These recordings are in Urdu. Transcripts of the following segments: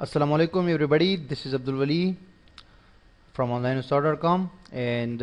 Assalamu alaikum everybody, this is Abdul Wali from onlinestore.com and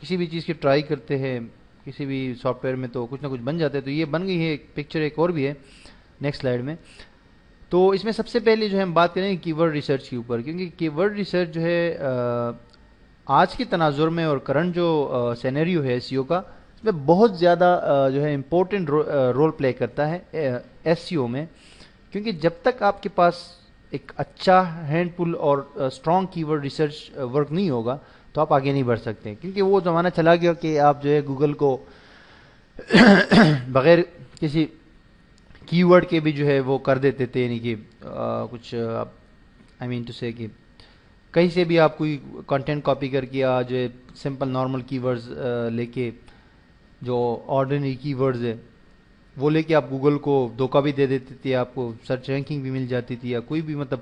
کسی بھی چیز کی ٹرائی کرتے ہیں کسی بھی سافٹ ویئر میں تو کچھ نہ کچھ بن جاتا ہے. تو یہ بن گئی ہے ایک پکچر, ایک اور بھی ہے نیکسٹ سلائیڈ میں. تو اس میں سب سے پہلے جو ہے ہم بات کریں گے کی ورڈ ریسرچ کے اوپر, کیونکہ کی ورڈ ریسرچ جو ہے آج کے تناظر میں اور کرنٹ جو سینیریو ہے ایس سی او کا, اس میں بہت زیادہ جو ہے امپورٹنٹ رول پلے کرتا ہے ایس سی او میں. کیونکہ جب تک آپ کے پاس ایک اچھا ہینڈ پل اور اسٹرانگ کی ورڈ ریسرچ ورک نہیں ہوگا تو آپ آگے نہیں بڑھ سکتے. کیونکہ وہ زمانہ چلا گیا کہ آپ جو ہے گوگل کو بغیر کسی کی ورڈ کے بھی جو ہے وہ کر دیتے تھے, یعنی کہ کچھ آئی مین ٹو سے کہ کہیں سے بھی آپ کوئی کنٹینٹ کاپی کر کے جو ہے سمپل نارمل کی ورڈز لے کے, جو آرڈنری کی ورڈز ہے وہ لے کے آپ گوگل کو دھوکہ بھی دے دیتے تھے, آپ کو سرچ رینکنگ بھی مل جاتی تھی, یا کوئی بھی مطلب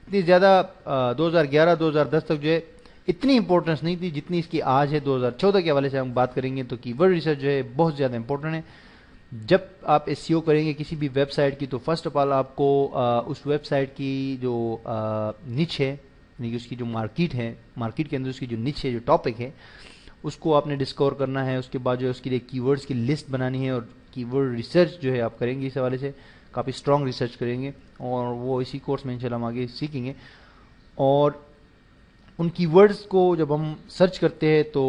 اتنی زیادہ 2011-2010 تک جو ہے اتنی امپورٹنس نہیں تھی جتنی اس کی آج ہے. 2014 کے حوالے سے ہم بات کریں گے تو کی ورڈ ریسرچ جو ہے بہت زیادہ امپورٹنٹ ہے. جب آپ ایس سی او کریں گے کسی بھی ویب سائٹ کی تو فرسٹ آف آل آپ کو اس ویب سائٹ کی جو نچ ہے, یعنی کہ اس کی جو مارکیٹ ہے, مارکیٹ کے اندر اس کی جو نچ ہے, جو ٹاپک ہے, اس کو آپ نے ڈسکور کرنا ہے. اس کے بعد جو ہے اس کے لیے کی ورڈز کی لسٹ بنانی ہے, اور کی ورڈ ریسرچ جو ہے آپ کریں گے اس حوالے سے کافی اسٹرانگ ریسرچ کریں گے, اور وہ اسی کورس میں انشاءاللہ ہم آگے سیکھیں گے. اور ان کی ورڈز کو جب ہم سرچ کرتے ہیں تو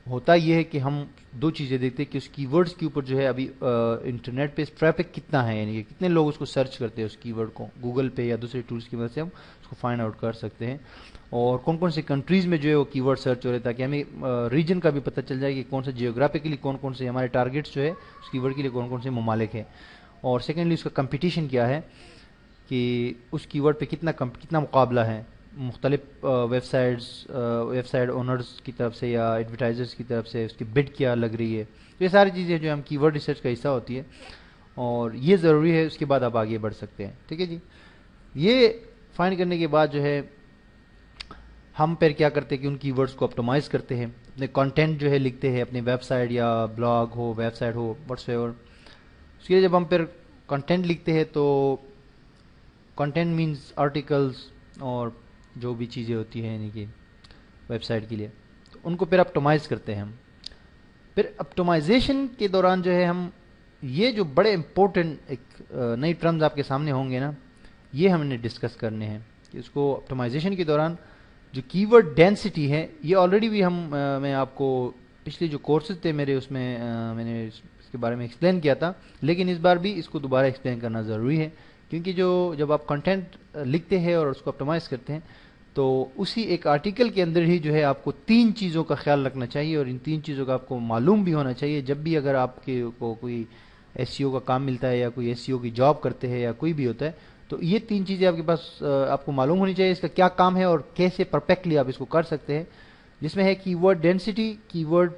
ہوتا یہ ہے کہ ہم دو چیزیں دیکھتے ہیں کہ اس کی ورڈز کے اوپر جو ہے ابھی انٹرنیٹ پہ ٹریفک کتنا ہے, یعنی کہ کتنے لوگ اس کو سرچ کرتے ہیں اس کی ورڈ کو گوگل پہ یا دوسرے ٹولز کی مدد سے ہم اس کو فائنڈ آؤٹ کر سکتے ہیں. اور کون کون سے کنٹریز میں جو ہے وہ کی ورڈ سرچ ہو رہے, تاکہ ہمیں ریجن کا بھی پتہ چل جائے کہ کون سے جیوگرافیکلی کون کون سے ہمارے ٹارگیٹس جو ہے اس کی ورڈ کے لیے کون کون سے ممالک ہیں. اور سیکنڈلی اس کا کمپٹیشن کیا ہے کہ اس کی ورڈ پہ کتنا مقابلہ ہے مختلف ویب سائٹ اونرز کی طرف سے یا ایڈورٹائزرز کی طرف سے, اس کی بڈ کیا لگ رہی ہے. تو یہ ساری چیزیں جو ہم کی ورڈ ریسرچ کا حصہ ہوتی ہے, اور یہ ضروری ہے, اس کے بعد آپ آگے بڑھ سکتے ہیں. ٹھیک ہے جی. یہ فائنڈ کرنے کے بعد جو ہے ہم پھر کیا کرتے ہیں کہ ان کی ورڈز کو اپٹومائز کرتے ہیں, اپنے کانٹینٹ جو ہے لکھتے ہیں, اپنے ویب سائٹ یا بلاگ ہو, ویب سائٹ ہو, واٹس ایور. اس کے لیے جب ہم پھر کانٹینٹ لکھتے ہیں تو کانٹینٹ مینز آرٹیکلز اور جو بھی چیزیں ہوتی ہیں یعنی کہ ویب سائٹ کے لیے, تو ان کو پھر اپٹومائز کرتے ہیں ہم. پھر اپٹومائزیشن کے دوران جو ہے ہم یہ جو بڑے امپورٹنٹ ایک نئی ٹرمز آپ کے سامنے ہوں گے نا, یہ ہم نے ڈسکس کرنے ہیں کہ اس کو اپٹومائزیشن کے دوران جو کی ورڈ ڈینسٹی ہے, یہ آلریڈی بھی میں آپ کو پچھلے جو کورسز تھے میرے اس میں میں نے اس کے بارے میں ایکسپلین کیا تھا, لیکن اس بار بھی اس کو دوبارہ ایکسپلین کرنا ضروری ہے. کیونکہ جب آپ کنٹینٹ لکھتے ہیں اور اس کو اپٹومائز کرتے ہیں تو اسی ایک آرٹیکل کے اندر ہی جو ہے آپ کو 3 چیزوں کا خیال رکھنا چاہیے, اور ان 3 چیزوں کا آپ کو معلوم بھی ہونا چاہیے جب بھی اگر آپ کو کوئی ایس سی او کا کام ملتا ہے یا کوئی ایس سی او کی جاب کرتے ہیں یا کوئی بھی ہوتا ہے, تو یہ 3 چیزیں آپ کے پاس آپ کو معلوم ہونی چاہیے اس کا کیا کام ہے اور کیسے پرفیکٹلی آپ اس کو کر سکتے ہیں, جس میں ہے کی ورڈ ڈینسٹی, کی ورڈ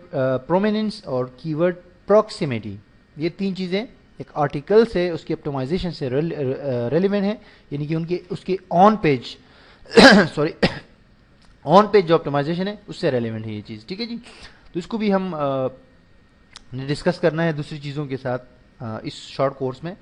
پرومیننس اور کی ورڈ پروکسیمیٹی. یہ 3 چیزیں ایک آرٹیکل سے اس کی اپٹومائزیشن سے ریلیونٹ ہے, یعنی کہ اس کے آن پیج آن پیج جو اپٹومائزیشن ہے اس سے ریلیونٹ ہے یہ چیز. ٹھیک ہے جی. تو اس کو بھی ہم نے ڈسکس کرنا ہے دوسری چیزوں کے ساتھ اس شارٹ کورس میں.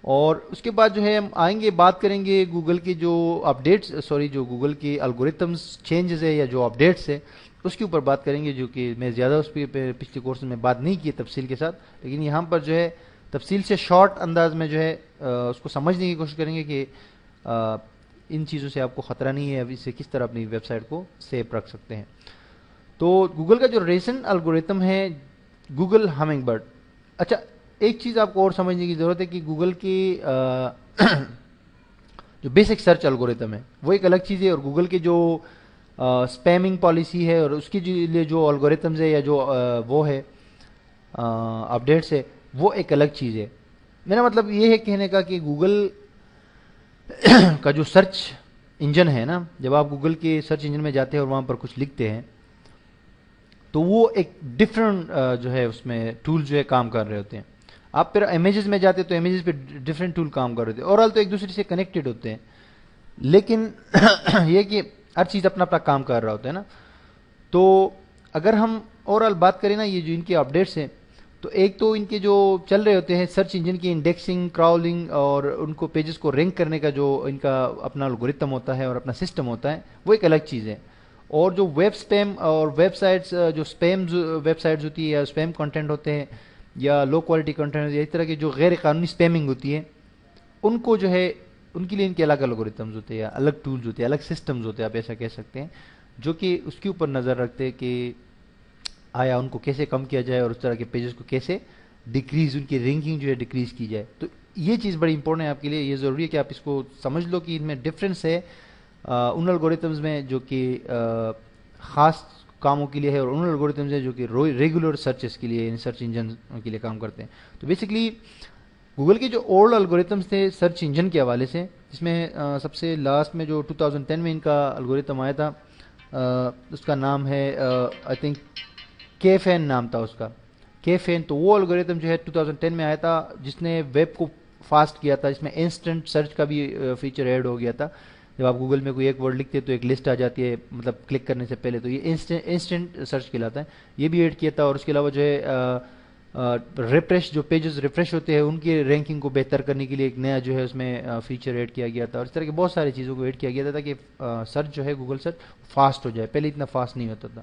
اور اس کے بعد جو ہے ہم آئیں گے بات کریں گے گوگل کے جو اپڈیٹس جو گوگل کے الگوریتمس چینجز ہے یا جو اپڈیٹس ہے اس کے اوپر بات کریں گے, جو کہ میں زیادہ اس پہ پچھلے کورس میں بات نہیں کی تفصیل کے ساتھ, لیکن یہاں پر جو ہے تفصیل سے شارٹ انداز میں جو ہے اس کو سمجھنے کی کوشش کریں گے کہ ان چیزوں سے آپ کو خطرہ نہیں ہے, اب اس سے کس طرح اپنی ویب سائٹ کو سیو رکھ سکتے ہیں. تو گوگل کا جو ریسنٹ الگوریتم ہے گوگل ہمنگ برڈ. اچھا ایک چیز آپ کو اور سمجھنے کی ضرورت ہے کہ گوگل کی جو بیسک سرچ الگوریتم ہے وہ ایک الگ چیز ہے, اور گوگل کے جو اسپیمنگ پالیسی ہے اور اس کے لیے جو الگوریتمز ہے یا جو وہ ہے اپڈیٹس ہے وہ ایک الگ چیز ہے. میرا مطلب یہ ہے کہنے کا کہ گوگل کا جو سرچ انجن ہے نا, جب آپ گوگل کے سرچ انجن میں جاتے ہیں اور وہاں پر کچھ لکھتے ہیں تو وہ ایک ڈفرنٹ جو ہے اس میں ٹول جو ہے کام کر رہے ہوتے ہیں. آپ پھر امیجز میں جاتے تو امیجز پہ ڈفرینٹ ٹول کام کر رہے تھے, اوورآل تو ایک دوسرے سے کنیکٹڈ ہوتے ہیں, لیکن یہ کہ ہر چیز اپنا اپنا کام کر رہا ہوتا ہے نا. تو اگر ہم اوورآل بات کریں نا یہ جو ان کے اپڈیٹس ہیں, تو ایک تو ان کے جو چل رہے ہوتے ہیں سرچ انجن کی انڈیکسنگ, کراولنگ اور ان کو پیجز کو رینک کرنے کا جو ان کا اپنا الگوریتم ہوتا ہے اور اپنا سسٹم ہوتا ہے وہ ایک الگ چیز ہے. اور جو ویب سپیم اور ویب سائٹس جو سپیم ویب سائٹس ہوتی ہے یا سپیم کنٹینٹ ہوتے ہیں یا لو کوالٹی کنٹینٹ یا اس طرح کی جو غیر قانونی سپیمنگ ہوتی ہے ان کو جو ہے ان کے لیے ان کے الگ الگورتھمز ہوتے ہیں یا الگ ٹولز ہوتے ہیں, الگ سسٹمز ہوتے ہیں, آپ ایسا کہہ سکتے ہیں, جو کہ اس کے اوپر نظر رکھتے ہیں کہ آیا ان کو کیسے کم کیا جائے اور اس طرح کے پیجز کو کیسے ڈیکریز, ان کی رینکنگ جو ہے ڈیکریز کی جائے. تو یہ چیز بڑی امپورٹنٹ ہے آپ کے لیے, یہ ضروری ہے کہ آپ اس کو سمجھ لو کہ ان میں ڈفرینس ہے ان الگورتھمز میں جو کہ خاص کاموں کے لیے ہے اور ان الگورتھمز ہیں جو کہ ریگولر سرچز کے لیے, سرچ انجن کے لیے کام کرتے ہیں. تو بیسکلی گوگل کے جو اولڈ الگورتھمز تھے سرچ انجن کے حوالے سے, جس میں سب سے لاسٹ میں جو 2010 میں ان کا الگورتھم آیا تھا, اس کا نام ہے آئی تھنک کیفین نام تھا اس کا, کیفین. تو وہ الگورتھم جو ہے 2010 میں آیا تھا جس نے ویب کو فاسٹ کیا تھا, جس میں انسٹنٹ سرچ کا بھی فیچر ایڈ ہو گیا تھا. جب آپ گوگل میں کوئی ایک ورڈ لکھتے تو ایک لسٹ آ جاتی ہے مطلب کلک کرنے سے پہلے, تو یہ انسٹنٹ سرچ کہلاتا ہے, یہ بھی ایڈ کیا تھا. اور اس کے علاوہ جو ہے ریفریش, جو پیجز ریفریش ہوتے ہیں ان کی رینکنگ کو بہتر کرنے کے لیے ایک نیا جو ہے اس میں فیچر ایڈ کیا گیا تھا. اور اس طرح کی بہت ساری چیزوں کو ایڈ کیا گیا تھا تاکہ سرچ جو ہے گوگل سرچ فاسٹ ہو جائے, پہلے اتنا فاسٹ نہیں ہوتا تھا.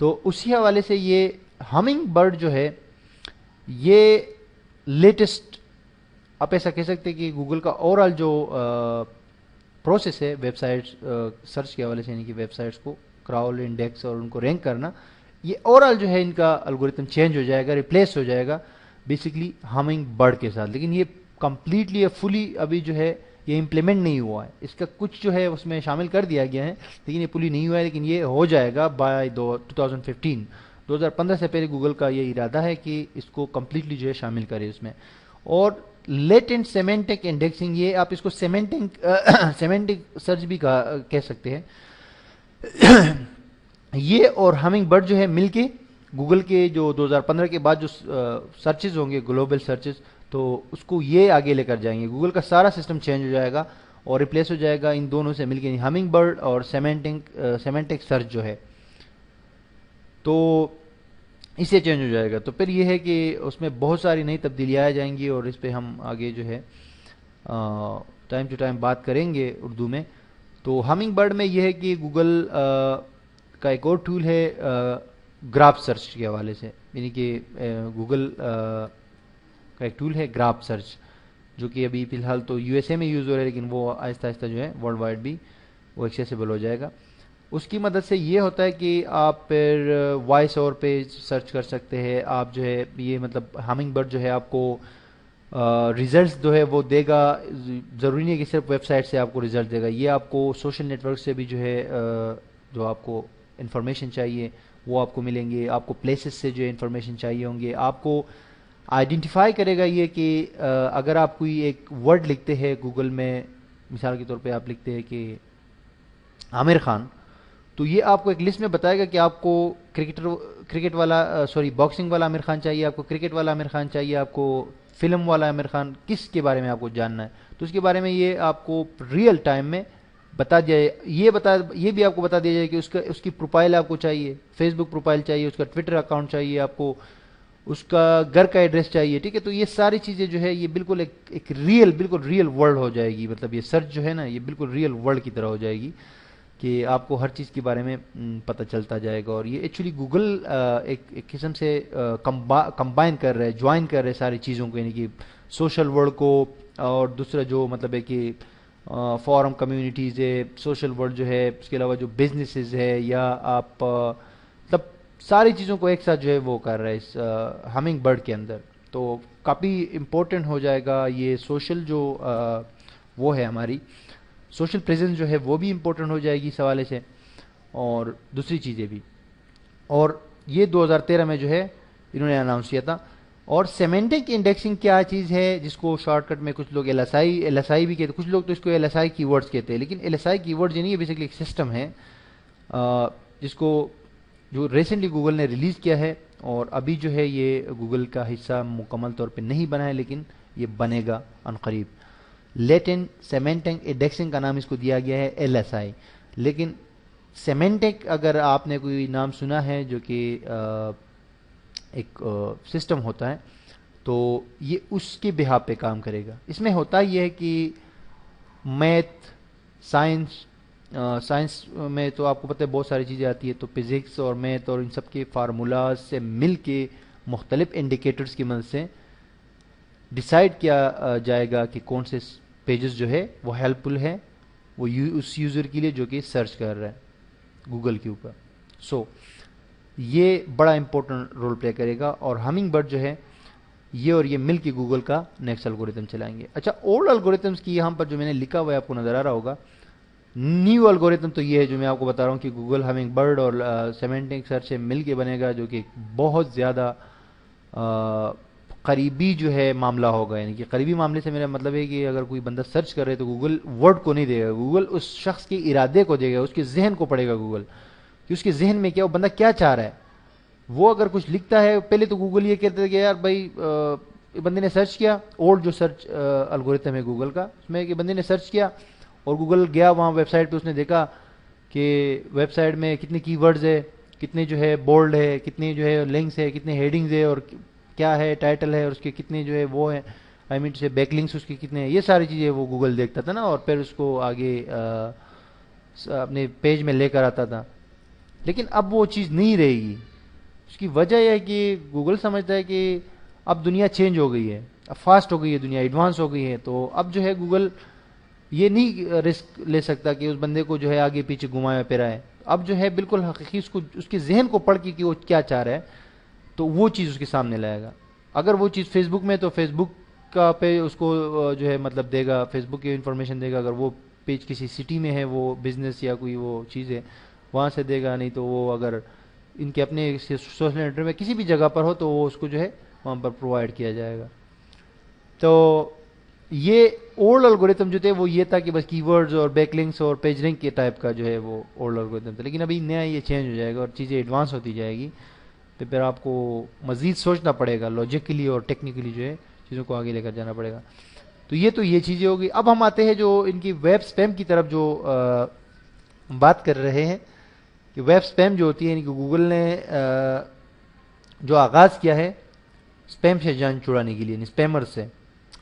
تو اسی حوالے سے یہ ہمنگ برڈ جو ہے یہ لیٹسٹ, آپ ایسا کہہ سکتے ہیں کہ گوگل کا اوور آل جو پروسیس ہے ویب سائٹس سرچ کے حوالے سے, یعنی کہ ویب سائٹس کو کراول, انڈیکس اور ان کو رینک کرنا, یہ اوور آل جو ہے ان کا الگورتھم چینج ہو جائے گا, ریپلیس ہو جائے گا بیسکلی ہمنگ برڈ کے ساتھ. لیکن یہ کمپلیٹلی فلی ابھی جو ہے یہ امپلیمنٹ نہیں ہوا ہے, اس کا کچھ جو ہے اس میں شامل کر دیا گیا ہے لیکن یہ پوری نہیں ہوا ہے. لیکن یہ ہو جائے گا بائی 2015, 2015 سے پہلے گوگل کا یہ ارادہ ہے کہ اس کو کمپلیٹلی جو ہے شامل کرے اس میں. اور لیٹنٹ سیمینٹک انڈیکسنگ, یہ آپ اس کو سیمینٹک سرچ بھی کہہ سکتے ہیں. یہ اور ہمنگ برڈ جو ہے مل کے گوگل کے جو 2015 کے بعد جو سرچز ہوں گے گلوبل سرچز, تو اس کو یہ آگے لے کر جائیں گے. گوگل کا سارا سسٹم چینج ہو جائے گا اور ریپلیس ہو جائے گا ان دونوں سے مل کے, ہمنگ برڈ اور سیمینٹک سرچ جو ہے, تو اسے چینج ہو جائے گا. تو پھر یہ ہے کہ اس میں بہت ساری نئی تبدیلیاں آ جائیں گی اور اس پہ ہم آگے جو ہے ٹائم ٹو ٹائم بات کریں گے اردو میں. تو ہمنگ برڈ میں یہ ہے کہ گوگل کا ایک اور ٹول ہے گراف سرچ کے حوالے سے, یعنی کہ گوگل کا ایک ٹول ہے گراف سرچ, جو کہ ابھی فی الحال تو یو ایس اے میں یوز ہو رہا ہے لیکن وہ آہستہ آہستہ جو ہے ورلڈ وائڈ بھی وہ ایکسیسیبل ہو جائے گا. اس کی مدد سے یہ ہوتا ہے کہ آپ پھر وائس اوور پہ سرچ کر سکتے ہیں. آپ جو ہے یہ مطلب ہمنگ برڈ جو ہے آپ کو ریزلٹس جو ہے وہ دے گا, ضروری نہیں ہے کہ صرف ویب سائٹ سے آپ کو ریزلٹ دے گا, یہ آپ کو سوشل نیٹ ورک سے بھی جو ہے جو آپ کو انفارمیشن چاہیے وہ آپ کو ملیں گے. آپ کو پلیسز سے جو ہے انفارمیشن چاہیے ہوں گے. آپ کو آئیڈینٹیفائی کرے گا یہ کہ اگر آپ کوئی ایک ورڈ لکھتے ہیں گوگل میں, مثال کے طور پہ آپ لکھتے ہیں کہ عامر خان, تو یہ آپ کو ایک لسٹ میں بتائے گا کہ آپ کو کرکٹ والا باکسنگ والا عامر خان چاہیے, آپ کو کرکٹ والا عامر خان چاہیے, آپ کو فلم والا عامر خان, کس کے بارے میں آپ کو جاننا ہے. تو اس کے بارے میں یہ آپ کو ریئل ٹائم میں بتا دیا جائے. یہ بھی آپ کو بتا دیا جائے کہ اس کی پروفائل آپ کو چاہیے, فیس بک پروفائل چاہیے, اس کا ٹویٹر اکاؤنٹ چاہیے, آپ کو اس کا گھر کا ایڈریس چاہیے. ٹھیک ہے, تو یہ ساری چیزیں جو ہے یہ بالکل ایک بالکل ریئل ورلڈ ہو جائے گی. مطلب یہ سرچ جو ہے نا یہ بالکل ریئل ورلڈ کی طرح ہو جائے گی کہ آپ کو ہر چیز کے بارے میں پتہ چلتا جائے گا. اور یہ ایکچولی گوگل ایک قسم سے کمبائن کر رہے, جوائن کر رہے ساری چیزوں کو, یعنی کہ سوشل ورلڈ کو اور دوسرا جو مطلب ہے کہ فورم کمیونٹیز ہے, سوشل ورلڈ جو ہے, اس کے علاوہ جو بزنسز ہے یا آپ مطلب ساری چیزوں کو ایک ساتھ جو ہے وہ کر رہا ہے اس ہمنگ برڈ کے اندر. تو کافی امپورٹنٹ ہو جائے گا یہ سوشل جو وہ ہے ہماری سوشل پریزنس جو ہے وہ بھی امپورٹنٹ ہو جائے گی اس حوالے سے, اور دوسری چیزیں بھی. اور یہ 2013 میں جو ہے انہوں نے اناؤنس کیا تھا. اور سیمینٹک انڈیکسنگ کیا چیز ہے جس کو شارٹ کٹ میں کچھ لوگ ایل ایس آئی بھی کہتے ہیں, کچھ لوگ تو اس کو ایل ایس آئی کی ورڈز کہتے ہیں. لیکن ایل ایس آئی کی ورڈز یہ نہیں ہے, بیسکلی ایک سسٹم ہے جس کو جو ریسنٹلی گوگل نے ریلیز کیا ہے, اور ابھی جو ہے یہ گوگل کا حصہ مکمل طور پہ نہیں بنا ہے لیکن یہ بنے گا عنقریب. لیٹنٹ سیمینٹک انڈیکسنگ کا نام اس کو دیا گیا ہے ایل ایس آئی. لیکن سیمینٹک اگر آپ نے کوئی نام سنا ہے جو کہ ایک سسٹم ہوتا ہے, تو یہ اس کے بہا پہ کام کرے گا. اس میں ہوتا یہ ہے کہ میتھ, سائنس سائنس میں تو آپ کو پتہ ہے بہت ساری چیزیں آتی ہے، تو فزکس اور میتھ اور ان سب کے فارمولاز سے مل کے مختلف انڈیکیٹرز کی مدد سے ڈیسائیڈ کیا جائے گا کہ کون سے پیجز جو ہے وہ ہیلپ فل ہے وہ اس یوزر کے لیے جو کہ سرچ کر رہا ہے گوگل کے اوپر. سو یہ بڑا امپورٹنٹ رول پلے کرے گا، اور ہمنگ برڈ جو ہے یہ اور یہ مل کے گوگل کا نیکسٹ الگوریتم چلائیں گے. اچھا، اولڈ الگوریتمس کی یہاں پر جو میں نے لکھا ہوا ہے آپ کو نظر آ رہا ہوگا. نیو الگوریتم تو یہ ہے جو میں آپ کو بتا رہا ہوں کہ گوگل ہمنگ برڈ اور سیمینٹک سرچ سے مل کے بنے گا، جو کہ بہت زیادہ قریبی جو ہے معاملہ ہوگا. یعنی کہ قریبی معاملے سے میرا مطلب ہے کہ اگر کوئی بندہ سرچ کر رہے تو گوگل ورڈ کو نہیں دے گا، گوگل اس شخص کے ارادے کو دے گا، اس کے ذہن کو پڑھے گا گوگل کہ اس کے ذہن میں کیا، وہ بندہ کیا چاہ رہا ہے. وہ اگر کچھ لکھتا ہے، پہلے تو گوگل یہ کہتے تھے کہ یار بھائی بندے نے سرچ کیا، اولڈ جو سرچ الگوریتم ہے گوگل کا، اس میں کہ بندے نے سرچ کیا اور گوگل گیا وہاں ویب سائٹ پہ، اس نے دیکھا کہ ویب سائٹ میں کتنے کی ورڈز ہے، کتنے جو ہے بولڈ ہے، کتنے جو ہے لنکس ہے، کتنے ہیڈنگز ہے، اور کیا ہے ٹائٹل ہے، اور اس کے کتنے جو ہے وہ ہے آئی مین سے بیک لنکس اس کے کتنے ہیں، یہ ساری چیزیں وہ گوگل دیکھتا تھا نا، اور پھر اس کو آگے اپنے پیج میں لے کر آتا تھا. لیکن اب وہ چیز نہیں رہے گی. اس کی وجہ یہ ہے کہ گوگل سمجھتا ہے کہ اب دنیا چینج ہو گئی ہے، اب فاسٹ ہو گئی ہے دنیا، ایڈوانس ہو گئی ہے، تو اب جو ہے گوگل یہ نہیں رسک لے سکتا کہ اس بندے کو جو ہے آگے پیچھے گھمایا پھرا ہے. اب جو ہے بالکل حقیقی اس کے ذہن کو پڑھ کے کہ وہ کیا چاہ رہا ہے تو وہ چیز اس کے سامنے لائے گا. اگر وہ چیز فیس بک میں تو فیس بک کا پہ اس کو جو ہے مطلب دے گا، فیس بک کی انفارمیشن دے گا. اگر وہ پیج کسی سٹی میں ہے، وہ بزنس یا کوئی وہ چیز ہے وہاں سے دے گا. نہیں تو وہ اگر ان کے اپنے سوشل نیٹ میں کسی بھی جگہ پر ہو تو وہ اس کو جو ہے وہاں پر پرووائڈ کیا جائے گا. تو یہ اولڈ الگوریتم جو تھے وہ یہ تھا کہ بس کی ورڈز اور بیک لنکس اور پیج لنک کے ٹائپ کا جو ہے وہ اولڈ الگوریتم تھا. لیکن ابھی نیا یہ چینج ہو جائے گا اور چیزیں ایڈوانس ہوتی جائے گی، تو پھر آپ کو مزید سوچنا پڑے گا، لاجیکلی اور ٹیکنیکلی جو ہے چیزوں کو آگے لے کر جانا پڑے گا. تو یہ چیزیں ہوگی. اب ہم آتے ہیں جو ان کی ویب اسپیم کی طرف جو بات کر رہے ہیں کہ ویب اسپیم جو ہوتی ہے، یعنی کہ گوگل نے جو آغاز کیا ہے اسپیم سے جان چھڑانے کے لیے، یعنی اسپیمر سے،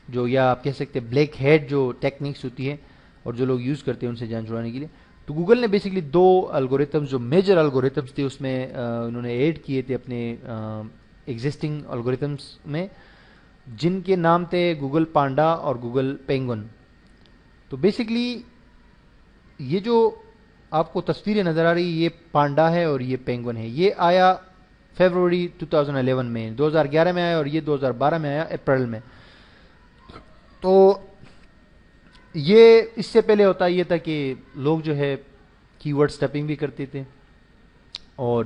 جو یا آپ کہہ سکتے ہیں بلیک ہیڈ جو ٹیکنیکس ہوتی ہے اور جو لوگ یوز کرتے ہیں ان سے جان چھڑانے کے لیے. تو گوگل نے بیسکلی دو الگوریتمز جو میجر الگوریتمز تھے اس میں انہوں نے ایڈ کیے تھے اپنے ایگزسٹنگ الگوریتمز میں، جن کے نام تھے گوگل پانڈا اور گوگل پینگون. تو بیسکلی یہ جو آپ کو تصویریں نظر آ رہی یہ پانڈا ہے اور یہ پینگون ہے. یہ آیا فیبروری 2011 میں، 2011 میں آیا، اور یہ 2012 میں آیا اپریل میں. تو یہ اس سے پہلے ہوتا یہ تھا کہ لوگ جو ہے کی ورڈ اسٹیپنگ بھی کرتے تھے اور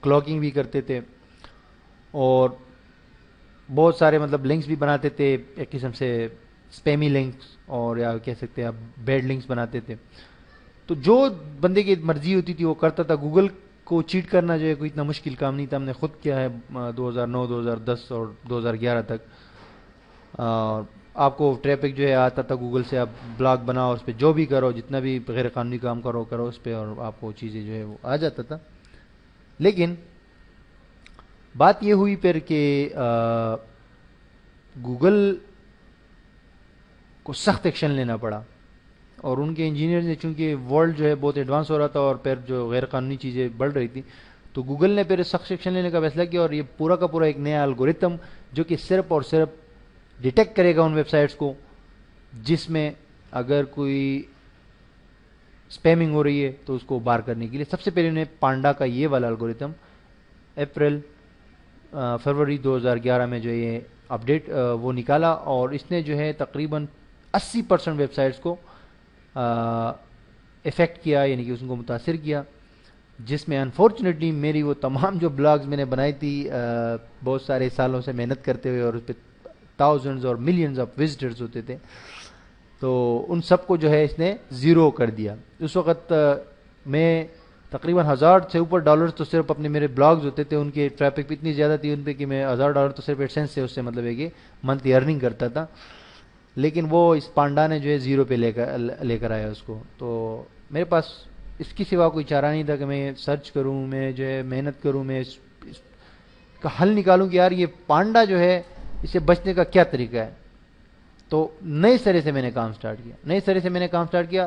کلاکنگ بھی کرتے تھے اور بہت سارے مطلب لنکس بھی بناتے تھے، ایک قسم سے اسپیمی لنکس اور یا کہہ سکتے ہیں آپ بیڈ لنکس بناتے تھے. تو جو بندے کی مرضی ہوتی تھی وہ کرتا تھا. گوگل کو چیٹ کرنا جو ہے کوئی اتنا مشکل کام نہیں تھا. ہم نے خود کیا ہے 2009 2010 اور 2011 تک. آپ کو ٹریفک جو ہے آتا تھا گوگل سے، آپ بلاگ بناؤ، اس پہ جو بھی کرو، جتنا بھی غیر قانونی کام کرو اس پہ، اور آپ کو چیزیں جو ہے وہ آ جاتا تھا. لیکن بات یہ ہوئی پھر کہ گوگل کو سخت ایکشن لینا پڑا، اور ان کے انجینئر نے، چونکہ ورلڈ جو ہے بہت ایڈوانس ہو رہا تھا اور پھر جو غیر قانونی چیزیں بڑھ رہی تھی، تو گوگل نے پھر سخت ایکشن لینے کا فیصلہ کیا، اور یہ پورا کا پورا ایک نیا الگوریتم جو کہ صرف اور صرف ڈیٹیکٹ کرے گا ان ویب سائٹس کو جس میں اگر کوئی اسپیمنگ ہو رہی ہے تو اس کو بار کرنے کے لیے سب سے پہلے انہیں پانڈا کا یہ والا الگوریتم فروری 2011 میں جو یہ اپڈیٹ وہ نکالا، اور اس نے جو ہے تقریباً 80% ویب سائٹس کو افیکٹ کیا، یعنی کہ اس کو متاثر کیا، جس میں انفارچونیٹلی میری وہ تمام جو بلاگز میں نے بنائی تھی بہت سارے سالوں سے محنت کرتے ہوئے، اور اس پہ تھاؤزنڈز اور ملینز آف وزٹرز ہوتے تھے، تو ان سب کو جو ہے اس نے زیرو کر دیا. اس وقت میں تقریباً $1000 سے اوپر تو صرف اپنے میرے بلاگز ہوتے تھے، ان کے ٹریفک بھی اتنی زیادہ تھی ان پہ کہ میں $1000 تو صرف ایڈسنس سے اس سے مطلب ہے کہ منتھلی ارننگ کرتا تھا. لیکن وہ اس پانڈا نے جو ہے زیرو پہ لے کر آیا اس کو. تو میرے پاس اس کی سوا کوئی چارہ نہیں تھا کہ میں سرچ کروں، میں جو ہے محنت کروں، میں اس کا حل نکالوں کہ یار یہ پانڈا جو ہے اس سے بچنے کا کیا طریقہ ہے. تو نئے سرے سے میں نے کام سٹارٹ کیا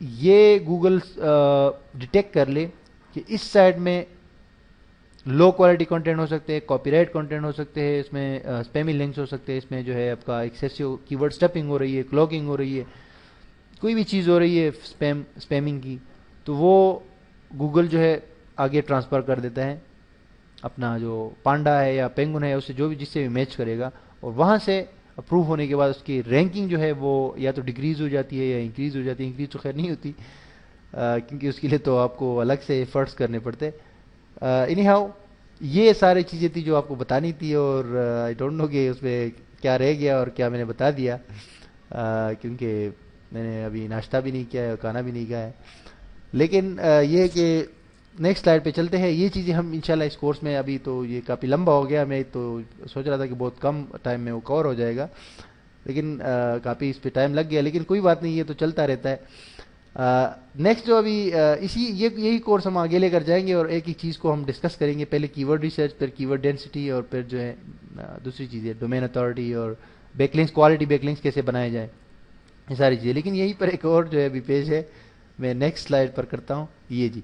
یہ گوگل ڈیٹیکٹ کر لے کہ اس سائٹ میں لو کوالٹی کنٹینٹ ہو سکتے ہیں، کاپی رائٹ کنٹینٹ ہو سکتے ہیں، اس میں اسپیمی لنکس ہو سکتے ہیں، اس میں جو ہے آپ کا ایکسیسو کی ورڈ اسٹفنگ ہو رہی ہے، کلوکنگ ہو رہی ہے، کوئی بھی چیز ہو رہی ہے اسپیمنگ کی، تو وہ گوگل جو ہے آگے ٹرانسفر کر دیتا ہے اپنا جو پانڈا ہے یا پینگون ہے اسے، جو بھی جس سے بھی میچ کرے گا، اور وہاں سے اپروو ہونے کے بعد اس کی رینکنگ جو ہے وہ یا تو ڈیکریز ہو جاتی ہے یا انکریز ہو جاتی ہے. انکریز تو خیر نہیں ہوتی کیونکہ اس کے لیے تو آپ کو الگ سے ایفرٹس کرنے پڑتے. اینی ہاؤ یہ ساری چیزیں تھی جو آپ کو بتانی تھی، اور آئی ڈونٹ نو کہ اس میں کیا رہ گیا اور کیا میں نے بتا دیا، کیونکہ میں نے ابھی ناشتہ بھی نہیں کیا ہے اور کھانا بھی نہیں کھایا ہے. لیکن یہ ہے کہ نیکسٹ سلائڈ پہ چلتے ہیں. یہ چیزیں ہم انشاءاللہ اس کورس میں، ابھی تو یہ کافی لمبا ہو گیا، میں تو سوچ رہا تھا کہ بہت کم ٹائم میں وہ کور ہو جائے گا، لیکن کافی اس پہ ٹائم لگ گیا، لیکن کوئی بات نہیں، یہ تو چلتا رہتا ہے. نیکسٹ جو ابھی یہی کورس ہم آگے لے کر جائیں گے، اور ایک ہی چیز کو ہم ڈسکس کریں گے، پہلے کی ورڈ ریسرچ، پھر کی ورڈ ڈینسٹی، اور پھر جو ہے دوسری چیزیں ڈومین اتھارٹی اور back links, quality back links کیسے بنائے جائیں، یہ ساری چیزیں. لیکن یہیں پر ایک اور جو ہے ابھی پیج ہے، میں نیکسٹ سلائڈ پر کرتا ہوں. یہ جی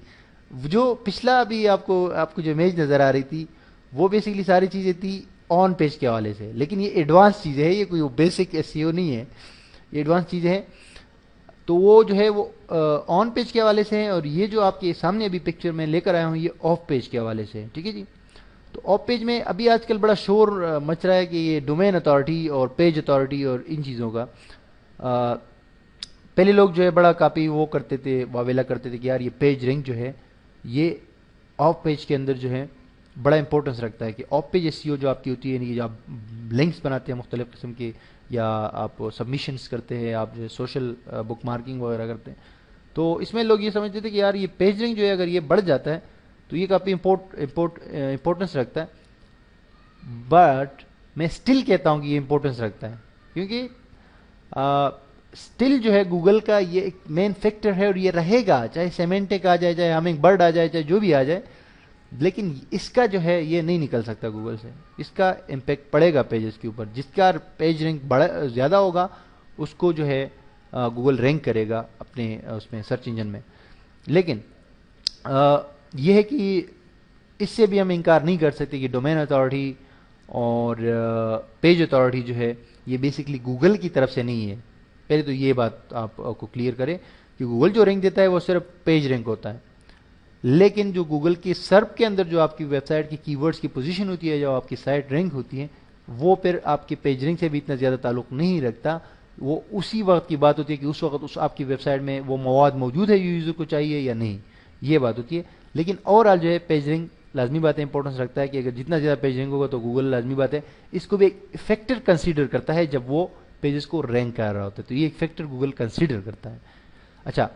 جو پچھلا ابھی آپ کو جو امیج نظر آ رہی تھی، وہ بیسکلی ساری چیزیں تھی آن پیج کے حوالے سے، لیکن یہ ایڈوانس چیزیں ہے، یہ کوئی بیسک ایس ای او نہیں ہے، یہ ایڈوانس چیزیں ہیں. تو وہ جو ہے وہ آن پیج کے حوالے سے ہیں، اور یہ جو آپ کے سامنے ابھی پکچر میں لے کر آیا ہوں یہ آف پیج کے حوالے سے ہے. ٹھیک ہے جی. تو آف پیج میں ابھی آج کل بڑا شور مچ رہا ہے کہ یہ ڈومین اتھارٹی اور پیج اتھارٹی اور ان چیزوں کا. پہلے لوگ جو ہے بڑا کافی وہ کرتے تھے، واویلا کرتے تھے کہ یار یہ پیج رنک جو ہے یہ آف پیج کے اندر جو ہے بڑا امپورٹنس رکھتا ہے، کہ آف پیج ایس سی او جو آپ کی ہوتی ہے، یعنی کہ آپ لنکس بناتے ہیں مختلف قسم کے، یا آپ سبمیشنز کرتے ہیں، آپ جو ہے سوشل بک مارکنگ وغیرہ کرتے ہیں، تو اس میں لوگ یہ سمجھتے تھے کہ یار یہ پیج رنک جو ہے اگر یہ بڑھ جاتا ہے تو یہ کافی امپورٹنس رکھتا ہے. بٹ میں اسٹل کہتا ہوں کہ یہ امپورٹنس رکھتا ہے، کیونکہ اسٹل جو ہے گوگل کا یہ ایک مین فیکٹر ہے، اور یہ رہے گا، چاہے سیمنٹک آ جائے، چاہے ہمنگ برڈ آ جائے، چاہے جو بھی آ جائے، لیکن اس کا جو ہے یہ نہیں نکل سکتا گوگل سے. اس کا امپیکٹ پڑے گا پیجز کے اوپر. جس کا پیج رینک زیادہ ہوگا اس کو جو ہے گوگل رینک کرے گا اپنے اس میں سرچ انجن میں. لیکن یہ ہے کہ اس سے بھی ہم انکار نہیں کر سکتے کہ ڈومین اتھارٹی اور پیج اتھارٹی جو ہے یہ بیسکلی گوگل کی طرف سے نہیں ہے. پہلے تو یہ بات آپ کو کلیئر کرے کہ گوگل جو رینک دیتا ہے وہ صرف پیج رینک ہوتا ہے، لیکن جو گوگل کی سرپ کے اندر جو آپ کی ویب سائٹ کی کی ورڈز کی پوزیشن ہوتی ہے، جو آپ کی سائٹ رینک ہوتی ہے، وہ پھر آپ کے پیج رینک سے بھی اتنا زیادہ تعلق نہیں رکھتا. وہ اسی وقت کی بات ہوتی ہے کہ اس وقت اس آپ کی ویب سائٹ میں وہ مواد موجود ہے یوزر کو چاہیے یا نہیں، یہ بات ہوتی ہے. لیکن اوور آل جو ہے پیج رینک لازمی بات ہے، امپورٹنس رکھتا ہے کہ اگر جتنا زیادہ پیج رینک ہوگا تو گوگل لازمی بات ہے اس کو بھی ایک فیکٹر کنسیڈر کرتا ہے جب وہ پیجز کو رینک کر رہا ہوتا ہے. تو یہ ایک فیکٹر گوگل کنسیڈر کرتا ہے. اچھا،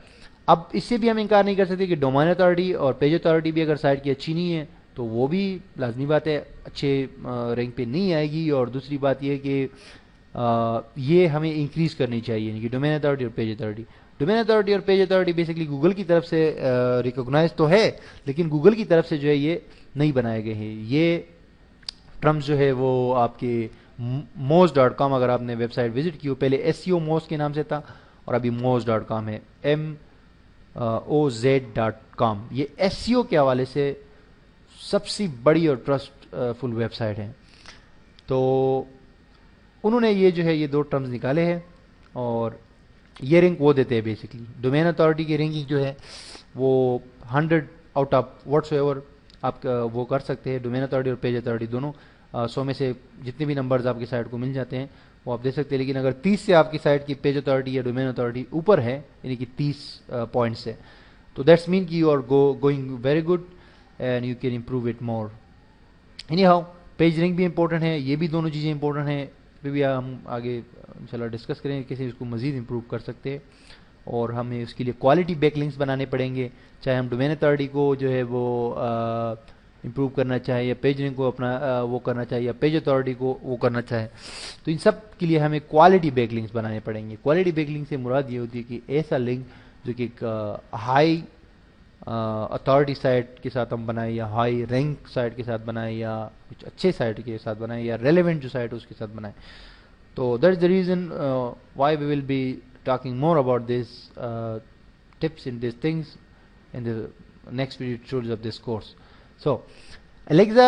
اب اس سے بھی ہم انکار نہیں کر سکتے کہ ڈومین اتھارٹی اور پیج اتھارٹی بھی اگر سائٹ کی اچھی نہیں ہے تو وہ بھی لازمی بات ہے اچھے رینک پہ نہیں آئے گی. اور دوسری بات یہ ہے کہ یہ ہمیں انکریز کرنی چاہیے، یعنی کہ ڈومین اتھارٹی اور پیج اتھارٹی. ڈومین اتھارٹی اور پیج اتھارٹی بیسکلی گوگل کی طرف سے ریکوگنائز تو ہے، لیکن گوگل کی طرف سے جو ہے یہ نہیں بنائے گئے ہیں. یہ ٹرمز جو ہے وہ آپ کے moz.com اگر آپ نے ویب سائٹ وزٹ کی ہو، پہلے ایس سی او موز کے نام سے تھا اور ابھی moz.com ہے، moz.com. یہ ایس سی او کے حوالے سے سب سے بڑی اور ٹرسٹ فل ویب سائٹ ہے. تو انہوں نے یہ جو ہے یہ دو ٹرمز نکالے ہیں، اور یہ رینک وہ دیتے ہیں بیسکلی. ڈومین اتھارٹی کی رینکنگ جو ہے وہ 100 آؤٹ آف واٹس ایور آپ وہ کر سکتے ہیں. ڈومین اتھارٹی اور پیج اتھارٹی دونوں 100 میں سے جتنے بھی نمبرز آپ کی سائٹ کو مل جاتے ہیں وہ آپ دے سکتے ہیں. لیکن اگر 30 سے آپ کی سائٹ کی پیج اتھارٹی یا ڈومین اتھارٹی اوپر ہے، یعنی کہ 30 پوائنٹس ہے، تو دیٹس مین کہ you are going very good and you can improve it more. Anyhow page rank بھی امپورٹنٹ ہے، یہ بھی دونوں چیزیں امپورٹنٹ ہیں. پھر بھی ہم آگے انشاءاللہ ڈسکس کریں کیسے اس کو مزید امپروو کر سکتے ہیں، اور ہمیں اس کے لیے کوالٹی بیک لنکس بنانے پڑیں گے. چاہے ہم ڈومین اتھارٹی کو جو ہے وہ امپروو کرنا چاہے، یا پیج رینک کو اپنا وہ کرنا چاہے، یا پیج اتھارٹی کو وہ کرنا چاہے، تو ان سب کے لیے ہمیں کوالٹی بیک لنکس بنانے پڑیں گے. کوالٹی بیک لنک سے مراد یہ ہوتی ہے کہ ایسا لنک جو کہ ایک ہائی اتھارٹی سائٹ کے ساتھ ہم بنائیں، یا ہائی رینک سائٹ کے ساتھ بنائیں، یا کچھ اچھے سائٹ کے ساتھ بنائیں، یا ریلیونٹ جو سائٹ ہے اس کے ساتھ بنائیں. تو that is the reason why we will be talking more about this tips in these things in the next video tutorials of this course. So Alexa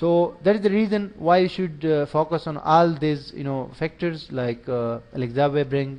So that is the reason why you should focus on all these factors like Alexa web rank,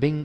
Bing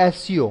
SEO,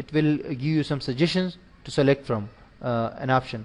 it will give you some suggestions to select from an option.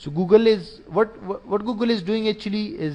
So Google is what Google is doing actually is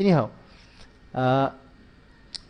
Anyhow,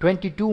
22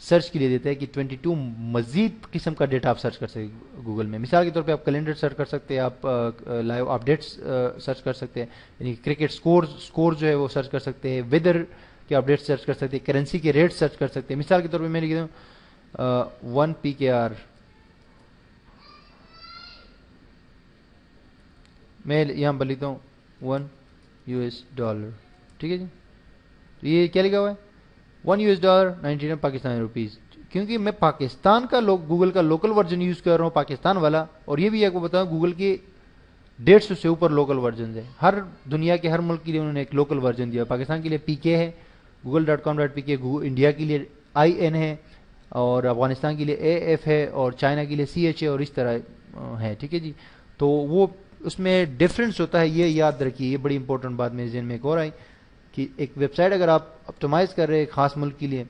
search کے لیے دیتا ہے کہ 22 مزید قسم کا ڈیٹا آپ سرچ کر سکتے ہیں گوگل میں. مثال کے طور پہ آپ کیلنڈر سرچ کر سکتے ہیں, آپ لائیو اپڈیٹس سرچ کر سکتے ہیں, یعنی کرکٹ سکور جو ہے وہ سرچ کر سکتے ہیں, ویدر کے اپڈیٹ سرچ کر سکتے ہیں, کرنسی کے ریٹ سرچ کر سکتے ہیں. مثال کے طور پہ میں لکھ دوں 1 PKR, میں یہاں پر لکھتا ہوں $1. ٹھیک ہے جی, تو یہ کیا لکھا ہوا ہے $1 99 پاکستانی روپیز, کیونکہ میں پاکستان کا گوگل کا لوکل ورژن یوز کر رہا ہوں, پاکستان والا. اور یہ بھی آپ کو بتاؤں گوگل کے 150 سے اوپر لوکل ورژن ہیں. ہر دنیا کے ہر ملک کے لیے انہوں نے ایک لوکل ورژن دیا. پاکستان کے لیے PK ہے, google.com.pk, انڈیا کے لیے IN ہے, اور افغانستان کے لیے AF ہے, اور چائنا کے لیے CH ہے, اور اس طرح ہے. ٹھیک ہے جی, تو وہ اس میں ڈفرینس ہوتا ہے, یہ یاد رکھیے. یہ بڑی امپورٹنٹ بات میرے ذہن میں ایک اور آئی کہ ایک ویب سائٹ اگر آپ اپٹیمائز کر رہے ہیں ایک خاص ملک کے لیے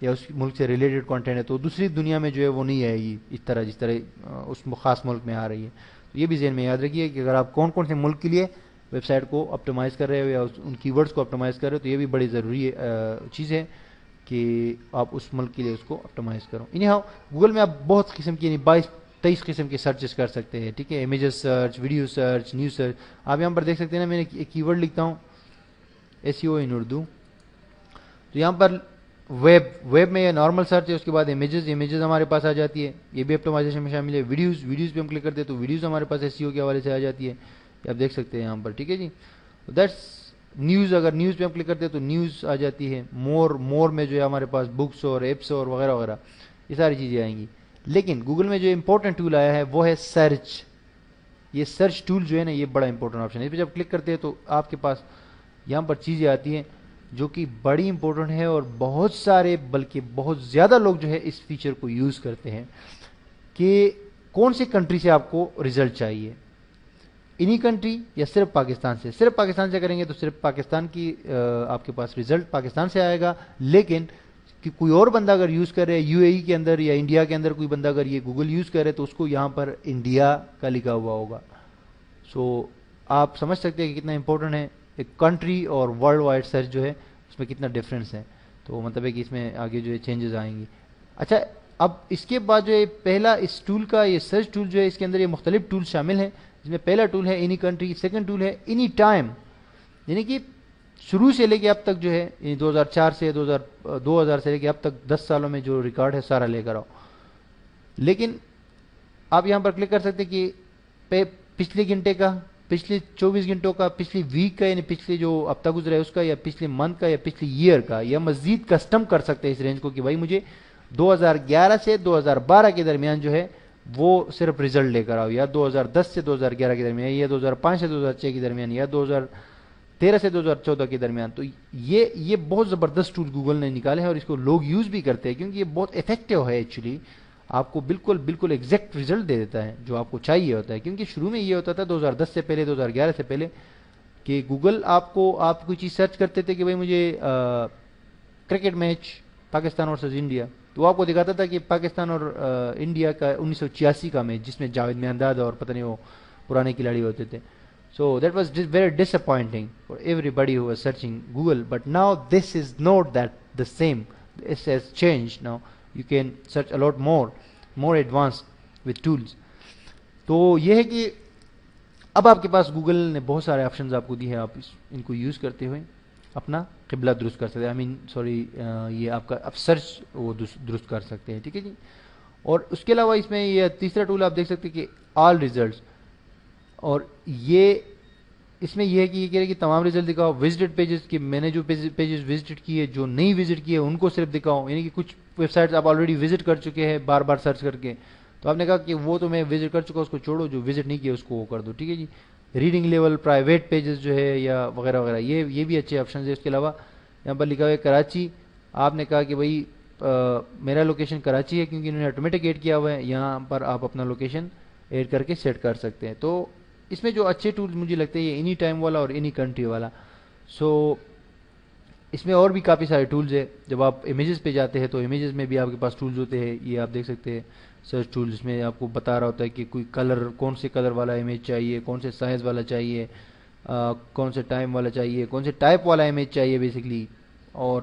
یا اس ملک سے ریلیٹڈ کنٹینٹ ہے, تو دوسری دنیا میں جو ہے وہ نہیں آئے گی اس طرح جس طرح اس خاص ملک میں آ رہی ہے. تو یہ بھی ذہن میں یاد رکھیے کہ اگر آپ کون کون سے ملک کے لیے ویب سائٹ کو اپٹیمائز کر رہے ہو یا ان کی ورڈز کو اپٹیمائز کر رہے ہو, تو یہ بھی بڑی ضروری چیز ہے کہ آپ اس ملک کے لیے اس کو اپٹیمائز کرو. انہیں گوگل میں آپ بہت قسم کی, یعنی 22-23 قسم کے سرچز کر سکتے ہیں. ٹھیک ہے, images search, video search, news search. آپ یہاں پر دیکھ سکتے ہیں نا, میں نے ایک کی ورڈ لکھتا ہوں SEO ان اردو, تو یہاں پر ویب میں یہ نارمل سرچ ہے, اس کے بعد امیجز ہمارے پاس آ جاتی ہے, یہ بھی اپٹیمائزیشن میں شامل ہے. ویڈیوز پہ ہم کلک کرتے ہیں تو ویڈیوز ہمارے پاس SEO کے حوالے سے آ جاتی ہے, یہ آپ دیکھ سکتے ہیں یہاں پر. ٹھیک ہے جی, دیٹس نیوز. اگر نیوز پہ ہم کلک کرتے ہیں تو نیوز آ جاتی ہے. مور میں جو ہے ہمارے پاس بکس اور ایپس اور وغیرہ وغیرہ, یہ ساری چیزیں آئیں گی. لیکن گوگل میں جو امپورٹنٹ ٹول آیا ہے وہ ہے سرچ. یہ سرچ ٹول جو ہے نا, یہ بڑا امپورٹنٹ آپشن ہے. اس پہ جب کلک کرتے ہیں تو آپ کے پاس یہاں پر چیزیں آتی ہیں جو کہ بڑی امپورٹنٹ ہے, اور بہت سارے بلکہ بہت زیادہ لوگ جو ہے اس فیچر کو یوز کرتے ہیں کہ کون سی کنٹری سے آپ کو ریزلٹ چاہیے, انہی کنٹری یا صرف پاکستان سے. صرف پاکستان سے کریں گے تو صرف پاکستان کی آپ کے پاس ریزلٹ پاکستان سے آئے گا. لیکن کہ کوئی اور بندہ اگر یوز کرے UAE کے اندر یا انڈیا کے اندر, کوئی بندہ اگر یہ گوگل یوز کرے تو اس کو یہاں پر انڈیا کا لکھا ہوا ہوگا. سو آپ سمجھ سکتے ہیں کہ کتنا امپورٹنٹ ہے ایک کنٹری اور ورلڈ وائڈ سرچ جو ہے اس میں کتنا ڈفرینس ہے. تو مطلب ہے کہ اس میں آگے جو ہے چینجز آئیں گی. اچھا, اب اس کے بعد جو ہے پہلا اس ٹول کا یہ سرچ ٹول جو ہے, اس کے اندر یہ مختلف ٹول شامل ہیں, جس میں پہلا ٹول ہے اینی کنٹری, سیکنڈ ٹول ہے اینی ٹائم, یعنی کہ شروع سے لے کے اب تک جو ہے 2004 سے 2000 سے لے کے اب تک 10 سالوں میں جو ریکارڈ ہے سارا لے کر آؤ. لیکن آپ یہاں پر کلک کر سکتے کہ پچھلے گھنٹے کا, پچھلے 24 گھنٹوں کا, پچھلی ویک کا, یعنی پچھلے جو ہفتہ گزرا ہے اس کا, یا پچھلے منتھ کا, یا پچھلی ایئر کا, یا مزید کسٹم کر سکتے ہیں اس رینج کو کہ بھائی مجھے 2011 سے 2012 کے درمیان جو ہے وہ صرف ریزلٹ لے کر آؤ, یا 2010 سے 2011 کے درمیان, یا 2005 سے 2006 کے درمیان, یا 2013 سے 2014 کے درمیان. تو یہ بہت زبردست ٹول گوگل نے نکالے ہیں, اور اس کو لوگ یوز بھی کرتے ہیں کیونکہ یہ بہت افیکٹو ہے. ایکچولی آپ کو بالکل ایگزیکٹ ریزلٹ دے دیتا ہے جو آپ کو چاہیے ہوتا ہے. کیونکہ شروع میں یہ ہوتا تھا 2010 سے پہلے, 2011 سے پہلے, کہ گوگل آپ کوئی چیز سرچ کرتے تھے کہ بھائی مجھے cricket match Pakistan versus India, تو آپ کو دکھاتا تھا کہ پاکستان اور انڈیا کا 1986 کا میچ جس میں جاوید مہنداد اور پتہ نہیں وہ پرانے کھلاڑی ہوتے تھے. So that was very disappointing for everybody who was searching Google. But now this is not that the same, this has change. Now you can search a lot more advanced with tools. تو یہ ہے کہ اب آپ کے پاس گوگل نے بہت سارے آپشنز آپ کو دی ہیں, آپ ان کو یوز کرتے ہوئے اپنا قبلہ درست کر سکتے ہیں. یہ آپ کا اب سرچ وہ درست کر سکتے ہیں. ٹھیک ہے جی. اور اس کے علاوہ اس میں یہ تیسرا ٹول آپ دیکھ سکتے ہیں کہ آل ریزلٹس, اور یہ اس میں یہ ہے کہ یہ کہہ رہے کہ تمام ریزلٹ دکھاؤ. وزٹڈ پیجز کی, میں نے جو پیجز وزٹ کیے, جو نہیں وزٹ کیے ان کو صرف دکھاؤ. یعنی کہ کچھ ویب سائٹس آپ آلریڈی وزٹ کر چکے ہیں بار بار سرچ کر کے, تو آپ نے کہا کہ وہ تو میں وزٹ کر چکا, اس کو چھوڑو, جو وزٹ نہیں کیا اس کو وہ کر دو. ٹھیک ہے جی. ریڈنگ لیول, پرائیویٹ پیجز جو ہے یا وغیرہ وغیرہ, یہ بھی اچھے آپشنز ہیں. اس کے علاوہ یہاں پر لکھا ہوا ہے کراچی. آپ نے کہا کہ بھائی میرا لوکیشن کراچی ہے کیونکہ انہوں نے آٹومیٹک ایڈ کیا ہوا ہے, یہاں پر آپ اپنا لوکیشن ایڈ کر کے سیٹ کر سکتے ہیں. تو اس میں جو اچھے ٹولز مجھے لگتے ہیں یہ اینی ٹائم والا اور اینی کنٹری والا. سو اس میں اور بھی کافی سارے ٹولز ہیں. جب آپ امیجز پہ جاتے ہیں تو امیجز میں بھی آپ کے پاس ٹولز ہوتے ہیں, یہ آپ دیکھ سکتے ہیں سرچ ٹولز میں آپ کو بتا رہا ہوتا ہے کہ کوئی کلر, کون سے کلر والا امیج چاہیے, کون سے سائز والا چاہیے, کون سے ٹائم والا چاہیے, کون سے ٹائپ والا امیج چاہیے بیسکلی. اور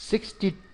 60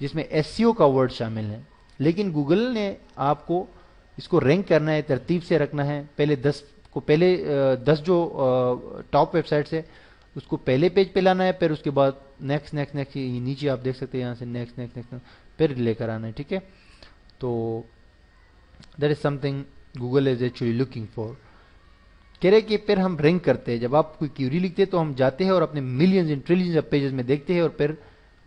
جس میں SEO کا ورڈ شامل ہے، لیکن گوگل نے آپ کو اس کو رینک کرنا ہے، ترتیب سے رکھنا ہے، پہلے 10 جو ٹاپ ویب سائٹس ہے اس کو پہلے پیج پہ لانا ہے، پھر اس کے بعد نیکسٹ نیکسٹ نیکسٹ، نیچے آپ دیکھ سکتے ہیں یہاں سے نیکسٹ نیکسٹ نیکسٹ، پھر لے کر آنا ہے، ٹھیک ہے. تو that is some thing Google is actually looking for. کہہ رہے کہ پھر ہم رینک کرتے ہیں، جب آپ کوئی کیوری لکھتے ہیں تو ہم جاتے ہیں اور اپنے millions and trillions of pages میں دیکھتے ہیں اور پھر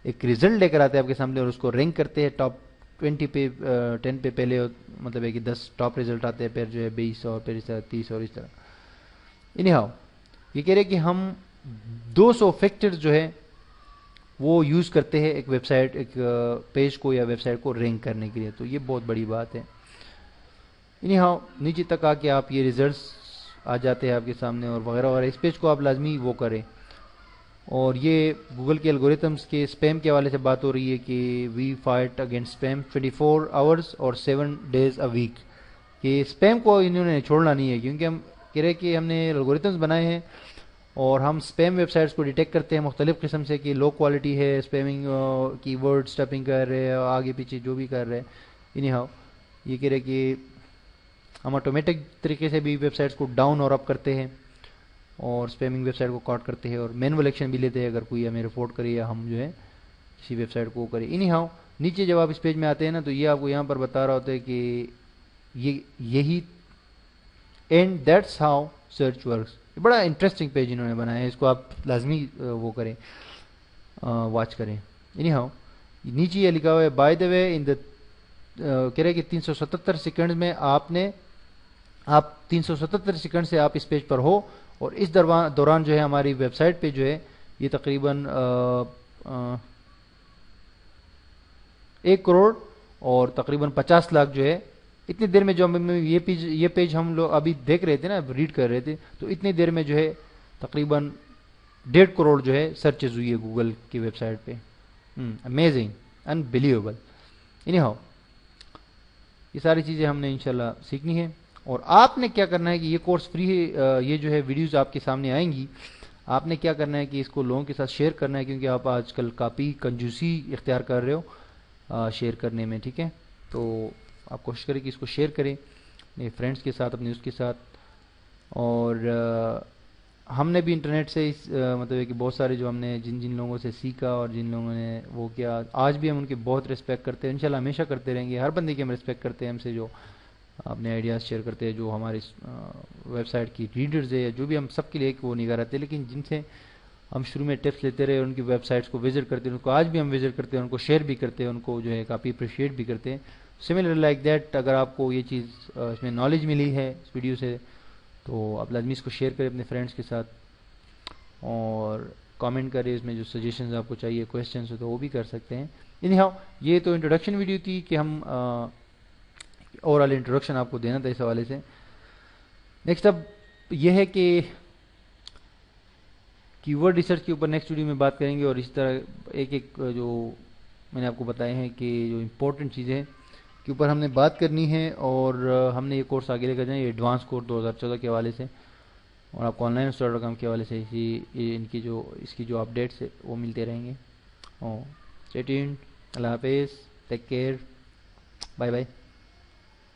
ایک ریزلٹ لے کر آتے ہیں آپ کے سامنے اور اس کو رینک کرتے ہیں ٹاپ 20 پہ 10 پہ پہلے، مطلب ہے کہ 10 ٹاپ ریزلٹ آتے ہیں، پھر جو ہے 20 اور پھر اس طرح 30 اور اس طرح. اینی ہاؤ یہ کہہ رہے کہ ہم 200 فیکٹر جو ہے وہ یوز کرتے ہیں ایک ویب سائٹ، ایک پیج کو یا ویب سائٹ کو رینک کرنے کے لیے، تو یہ بہت بڑی بات ہے. اینی ہاؤ نیچے تک آ کے آپ یہ ریزلٹس آ جاتے ہیں آپ کے سامنے اور وغیرہ وغیرہ. اس پیج کو آپ لازمی وہ کریں. اور یہ گوگل کے الگوریتمس کے اسپیم کے حوالے سے بات ہو رہی ہے کہ وی فائٹ اگینسٹ اسپیم 24 آورس اور 7 days a week، کہ اسپیم کو انہوں نے چھوڑنا نہیں ہے، کیونکہ ہم کہہ رہے کہ ہم نے الگوریتمس بنائے ہیں اور ہم اسپیم ویب سائٹس کو ڈیٹیکٹ کرتے ہیں مختلف قسم سے، کہ لو کوالٹی ہے، اسپیمنگ کی ورڈ اسٹپنگ کر رہے ہیں، آگے پیچھے جو بھی کر رہے ہیں. اینی ہاؤ یہ کہہ رہے کہ ہم آٹومیٹک طریقے سے بھی ویب سائٹس کو ڈاؤن اور اپ کرتے ہیں اور اسپیمنگ ویب سائٹ کو کاٹ کرتے ہیں اور مینول ایکشن بھی لیتے ہیں اگر کوئی ہمیں رپورٹ کرے یا ہم جو ہے کسی ویب سائٹ کو کرے. اینی ہاؤ نیچے جب آپ اس پیج میں آتے ہیں نا تو یہ آپ کو یہاں پر بتا رہا ہوتا ہے کہ یہی and that's how search works. بڑا انٹرسٹنگ پیج انہوں نے بنایا ہے، اس کو آپ لازمی وہ کریں، واچ کریں. اینی ہاؤ نیچے یہ لکھا ہوا ہے بائی دا وے ان دا، کہہ رہے کہ 377 سیکنڈ میں آپ 377 سیکنڈ سے آپ اس پیج پر ہو، اور اس دوران جو ہے ہماری ویب سائٹ پہ جو ہے یہ تقریباً 1 کروڑ اور تقریباً 50 لاکھ جو ہے اتنی دیر میں، جو یہ پیج ہم لوگ ابھی دیکھ رہے تھے نا، ریڈ کر رہے تھے، تو اتنی دیر میں جو ہے تقریباً 1.5 کروڑ جو ہے سرچز ہوئی ہے گوگل کی ویب سائٹ پہ. Amazing, unbelievable. اینی ہاؤ یہ ساری چیزیں ہم نے انشاءاللہ سیکھنی ہے، اور آپ نے کیا کرنا ہے کہ یہ کورس فری ہے، یہ جو ہے ویڈیوز آپ کے سامنے آئیں گی، آپ نے کیا کرنا ہے کہ اس کو لوگوں کے ساتھ شیئر کرنا ہے، کیونکہ آپ آج کل کافی کنجوسی اختیار کر رہے ہو شیئر کرنے میں، ٹھیک ہے. تو آپ کوشش کریں کہ اس کو شیئر کریں اپنے فرینڈس کے ساتھ، اپنے اس کے ساتھ. اور ہم نے بھی انٹرنیٹ سے مطلب ہے کہ بہت سارے جو ہم نے جن لوگوں سے سیکھا اور جن لوگوں نے وہ کیا، آج بھی ہم ان کے بہت ریسپیکٹ کرتے ہیں، انشاءاللہ ہمیشہ کرتے رہیں گے. ہر بندے کی ہم ریسپیکٹ کرتے ہیں، ہم سے جو اپنے آئیڈیاز شیئر کرتے ہیں، جو ہماری ویب سائٹ کی ریڈرز ہے، جو بھی ہم سب کے لیے ایک وہ نگاہ رہتے ہیں، لیکن جن سے ہم شروع میں ٹپس لیتے رہے، ان کی ویب سائٹس کو وزٹ کرتے ہیں، ان کو آج بھی ہم وزٹ کرتے ہیں، ان کو شیئر بھی کرتے ہیں، ان کو جو ہے کافی اپریشیٹ بھی کرتے ہیں. سملر لائک دیٹ، اگر آپ کو یہ چیز اس میں نالج ملی ہے اس ویڈیو سے، تو آپ لازمی اس کو شیئر کریں اپنے فرینڈس کے ساتھ، اور کامنٹ کریں اس میں جو سجیشنز آپ کو چاہیے، کویسچنز ہو تو وہ بھی کر سکتے ہیں. اینی ہاؤ یہ تو انٹروڈکشن ویڈیو تھی کہ ہم اوور آل انٹروڈکشن آپ کو دینا تھا اس حوالے سے. نیکسٹ اب یہ ہے کہ کی ورڈ ریسرچ کے اوپر نیکسٹ ویڈیو میں بات کریں گے، اور اسی طرح ایک جو میں نے آپ کو بتائے ہیں کہ جو امپورٹنٹ چیزیں کے اوپر ہم نے بات کرنی ہے، اور ہم نے یہ کورس آگے لے کر جائیں، یہ ایڈوانس کورس 2014 کے حوالے سے، اور آپ کو آن لائن اسٹارٹ.com کے حوالے سے اس کی جو اپڈیٹس ہے وہ ملتے رہیں گے. Stay tuned. اللہ حافظ. Take care. Bye bye.